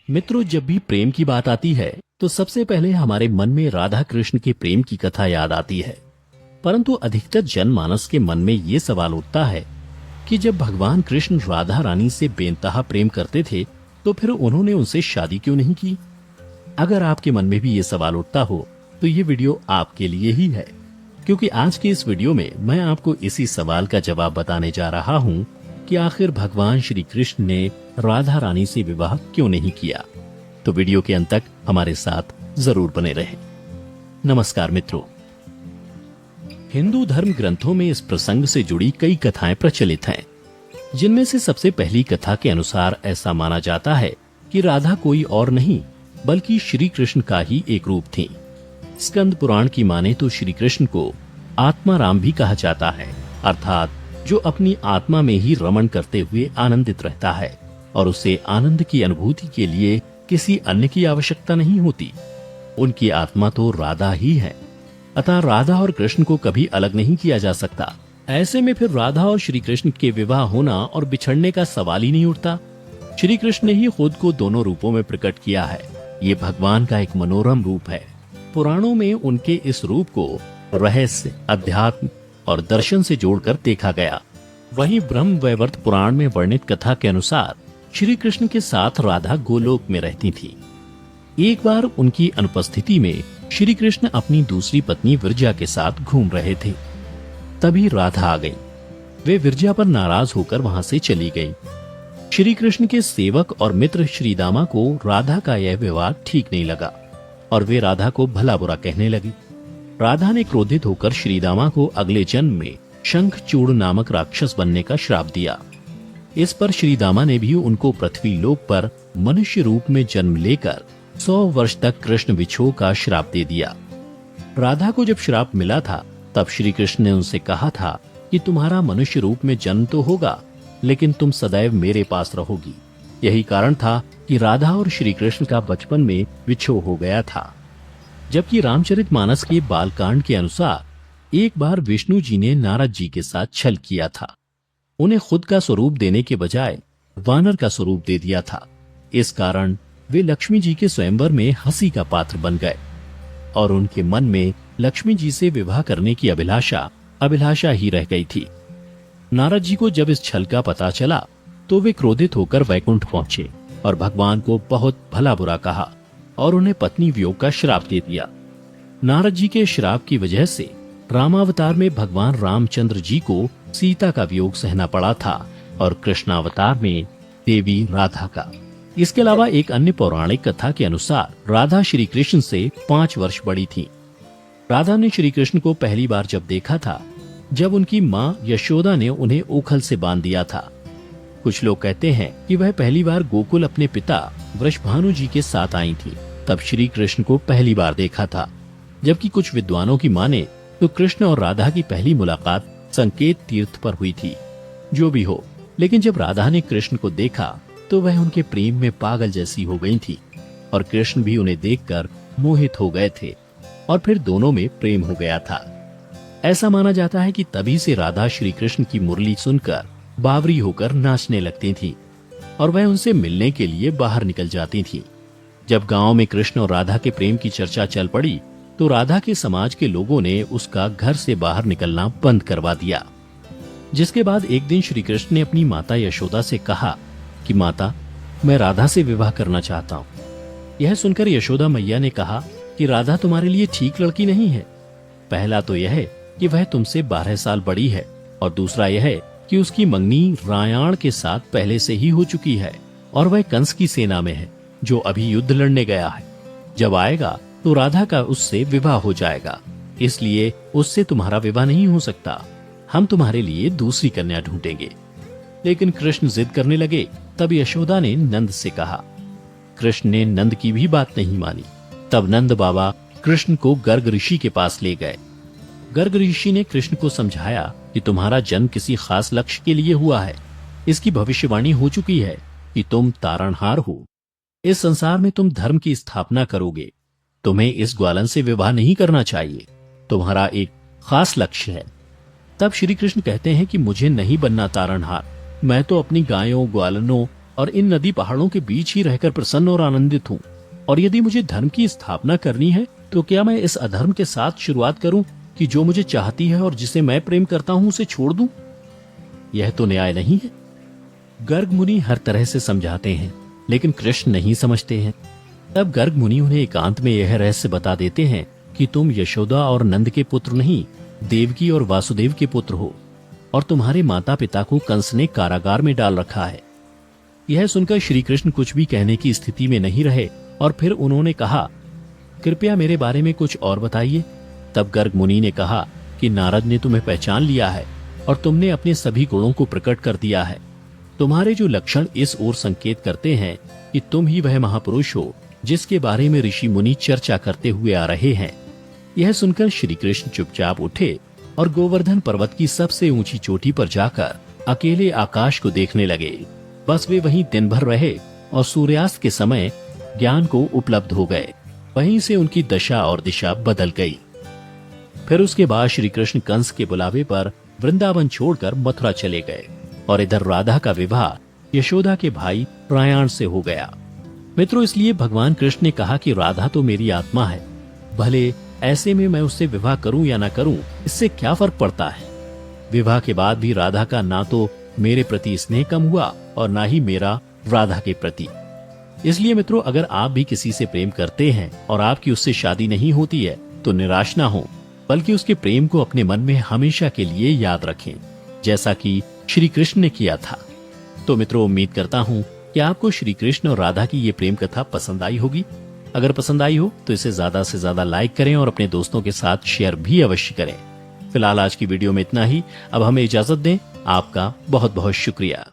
मित्रों, जब भी प्रेम की बात आती है तो सबसे पहले हमारे मन में राधा कृष्ण के प्रेम की कथा याद आती है। परंतु अधिकतर जनमानस के मन में ये सवाल उठता है कि जब भगवान कृष्ण राधा रानी से बेइंतहा प्रेम करते थे तो फिर उन्होंने उनसे शादी क्यों नहीं की। अगर आपके मन में भी ये सवाल उठता हो तो ये वीडियो आपके लिए ही है, क्योंकि आज की इस वीडियो में मैं आपको इसी सवाल का जवाब बताने जा रहा हूँ कि आखिर भगवान श्री कृष्ण ने राधा रानी से विवाह क्यों नहीं किया। तो वीडियो के अंत तक हमारे साथ जरूर बने रहें। नमस्कार मित्रों, हिंदू धर्म ग्रंथों में इस प्रसंग से जुड़ी कई कथाएं प्रचलित हैं, जिनमें से सबसे पहली कथा के अनुसार ऐसा माना जाता है कि राधा कोई और नहीं बल्कि श्री कृष्ण का ही एक रूप थी। स्कंद पुराण की माने तो श्री कृष्ण को आत्मा राम भी कहा जाता है, अर्थात जो अपनी आत्मा में ही रमण करते हुए आनंदित रहता है और उसे आनंद की अनुभूति के लिए किसी अन्य की आवश्यकता नहीं होती। उनकी आत्मा तो राधा ही है, अतः राधा और कृष्ण को कभी अलग नहीं किया जा सकता। ऐसे में फिर राधा और श्री कृष्ण के विवाह होना और बिछड़ने का सवाल ही नहीं उठता। श्री कृष्ण ने ही खुद को दोनों रूपों में प्रकट किया है। ये भगवान का एक मनोरम रूप है। पुराणों में उनके इस रूप को रहस्य, अध्यात्म और दर्शन से जोड़कर देखा गया। वहीं ब्रह्म वैवर्त पुराण में वर्णित कथा के अनुसार श्री कृष्ण के साथ राधा गोलोक में रहती थी। एक बार उनकी अनुपस्थिति में श्री कृष्ण अपनी दूसरी पत्नी विरजा के साथ घूम रहे थे। तभी राधा आ गई। वे विरजा पर नाराज होकर वहां से चली गई। श्री कृष्ण के सेवक और मित्र श्रीदामा को राधा का यह व्यवहार ठीक नहीं लगा और वे राधा को भला बुरा कहने लगी। राधा ने क्रोधित होकर श्रीदामा को अगले जन्म में शंखचूड़ नामक राक्षस बनने का श्राप दिया। इस पर श्रीदामा ने भी उनको पृथ्वी लोक पर मनुष्य रूप में जन्म लेकर 100 वर्ष तक कृष्ण विछोह का श्राप दे दिया। राधा को जब श्राप मिला था तब श्री कृष्ण ने उनसे कहा था कि तुम्हारा मनुष्य रूप में जन्म तो होगा, लेकिन तुम सदैव मेरे पास रहोगी। यही कारण था कि राधा और श्री कृष्ण का बचपन में विछोह हो गया था। जबकि रामचरितमानस के बालकांड के अनुसार एक बार विष्णु जी ने नारद जी के साथ छल किया था। उन्हें खुद का स्वरूप देने के बजाय वानर का स्वरूप दे दिया था। इस कारण वे लक्ष्मी जी के स्वयंवर में हंसी का पात्र बन गए और उनके मन में लक्ष्मी जी से विवाह करने की अभिलाषा ही रह गई थी। नारद जी को जब इस छल का पता चला तो वे क्रोधित होकर वैकुंठ पहुंचे और भगवान को बहुत भला बुरा कहा और उन्हें पत्नी वियोग का श्राप दे दिया। नारद जी के श्राप की वजह से रामावतार में भगवान रामचंद्र जी को सीता का वियोग सहना पड़ा था और कृष्णावतार में देवी राधा का। इसके अलावा एक अन्य पौराणिक कथा के अनुसार राधा श्री कृष्ण से 5 वर्ष बड़ी थी। राधा ने श्री कृष्ण को पहली बार जब देखा था जब उनकी माँ यशोदा ने उन्हें ओखल से बांध दिया था। कुछ लोग कहते हैं कि वह पहली बार गोकुल अपने पिता वृषभानु जी के साथ आई थी, तब श्री कृष्ण को पहली बार देखा था। जबकि कुछ विद्वानों की माने तो कृष्ण और राधा की पहली मुलाकात संकेत तीर्थ पर हुई थी। जो भी हो, लेकिन जब राधा ने कृष्ण को देखा तो वह उनके प्रेम में पागल जैसी हो गई थी और कृष्ण भी उन्हें देखकर मोहित हो गए थे और फिर दोनों में प्रेम हो गया था। ऐसा माना जाता है कि तभी से राधा श्री कृष्ण की मुरली सुनकर बावरी होकर नाचने लगती थी और वह उनसे मिलने के लिए बाहर निकल जाती थी। जब गांव में कृष्ण और राधा के प्रेम की चर्चा चल पड़ी तो राधा के समाज के लोगों ने उसका घर से बाहर निकलना बंद करवा दिया। जिसके बाद एक दिन श्री कृष्ण ने अपनी माता यशोदा से कहा कि माता, मैं राधा से विवाह करना चाहता हूँ। यह सुनकर यशोदा मैया ने कहा कि राधा तुम्हारे लिए ठीक लड़की नहीं है। पहला तो यह है कि वह तुमसे 12 साल बड़ी है और दूसरा यह है कि उसकी मंगनी रायाण के साथ पहले से ही हो चुकी है और वह कंस की सेना में है जो अभी युद्ध लड़ने गया है। जब आएगा तो राधा का उससे विवाह हो जाएगा, इसलिए उससे तुम्हारा विवाह नहीं हो सकता। हम तुम्हारे लिए दूसरी कन्या ढूंढेंगे। लेकिन कृष्ण जिद करने लगे। तब यशोदा ने नंद से कहा। कृष्ण ने नंद की भी बात नहीं मानी। तब नंद बाबा कृष्ण को गर्ग ऋषि के पास ले गए। गर्ग ऋषि ने कृष्ण को समझाया कि तुम्हारा जन्म किसी खास लक्ष्य के लिए हुआ है। इसकी भविष्यवाणी हो चुकी है कि तुम तारणहार हो। इस संसार में तुम धर्म की स्थापना करोगे। तुम्हें इस ग्वालन से विवाह नहीं करना चाहिए। तुम्हारा एक खास लक्ष्य है। तब श्री कृष्ण कहते हैं कि मुझे नहीं बनना तारणहार। मैं तो अपनी गायों, ग्वालनों और इन नदी पहाड़ों के बीच ही रहकर प्रसन्न और आनंदित हूँ। और यदि मुझे धर्म की स्थापना करनी है तो क्या मैं इस अधर्म के साथ शुरुआत करूं कि जो मुझे चाहती है और जिसे मैं प्रेम करता हूं उसे छोड़ दूं? यह तो न्याय नहीं है। गर्ग मुनि हर तरह से समझाते हैं, लेकिन कृष्ण नहीं समझते हैं। तब गर्ग मुनि उन्हें एकांत में यह रहस्य बता देते हैं कि तुम यशोदा और नंद के पुत्र नहीं, देवकी और वासुदेव के पुत्र हो, और तुम्हारे माता पिता को कंस ने कारागार में डाल रखा है। यह सुनकर श्री कृष्ण कुछ भी कहने की स्थिति में नहीं रहे और फिर उन्होंने कहा, कृपया मेरे बारे में कुछ और बताइए। तब गर्ग मुनि ने कहा कि नारद ने तुम्हें पहचान लिया है और तुमने अपने सभी गुणों को प्रकट कर दिया है। तुम्हारे जो लक्षण इस ओर संकेत करते हैं कि तुम ही वह महापुरुष हो जिसके बारे में ऋषि मुनि चर्चा करते हुए आ रहे हैं। यह सुनकर श्री कृष्ण चुपचाप उठे और गोवर्धन पर्वत की सबसे ऊंची चोटी पर जाकर अकेले आकाश को देखने लगे। बस वे वहीं दिन भर रहे और सूर्यास्त के समय ज्ञान को उपलब्ध हो गए। वहीं से उनकी दशा और दिशा बदल गई। फिर उसके बाद श्री कृष्ण कंस के बुलावे पर वृंदावन छोड़कर मथुरा चले गए और इधर राधा का विवाह यशोदा के भाई प्रयाण से हो गया। मित्रों, इसलिए भगवान कृष्ण ने कहा कि राधा तो मेरी आत्मा है, भले ऐसे में मैं उससे विवाह करूं या ना करूं, इससे क्या फर्क पड़ता है। विवाह के बाद भी राधा का ना तो मेरे प्रति स्नेह कम हुआ और ना ही मेरा राधा के प्रति। इसलिए मित्रों, अगर आप भी किसी से प्रेम करते हैं और आपकी उससे शादी नहीं होती है तो निराश ना हो, बल्कि उसके प्रेम को अपने मन में हमेशा के लिए याद रखें, जैसा कि श्री कृष्ण ने किया था। तो मित्रों, उम्मीद करता हूँ कि आपको श्री कृष्ण और राधा की ये प्रेम कथा पसंद आई होगी। अगर पसंद आई हो तो इसे ज्यादा से ज्यादा लाइक करें और अपने दोस्तों के साथ शेयर भी अवश्य करें। फिलहाल आज की वीडियो में इतना ही। अब हमें इजाजत दें। आपका बहुत बहुत शुक्रिया।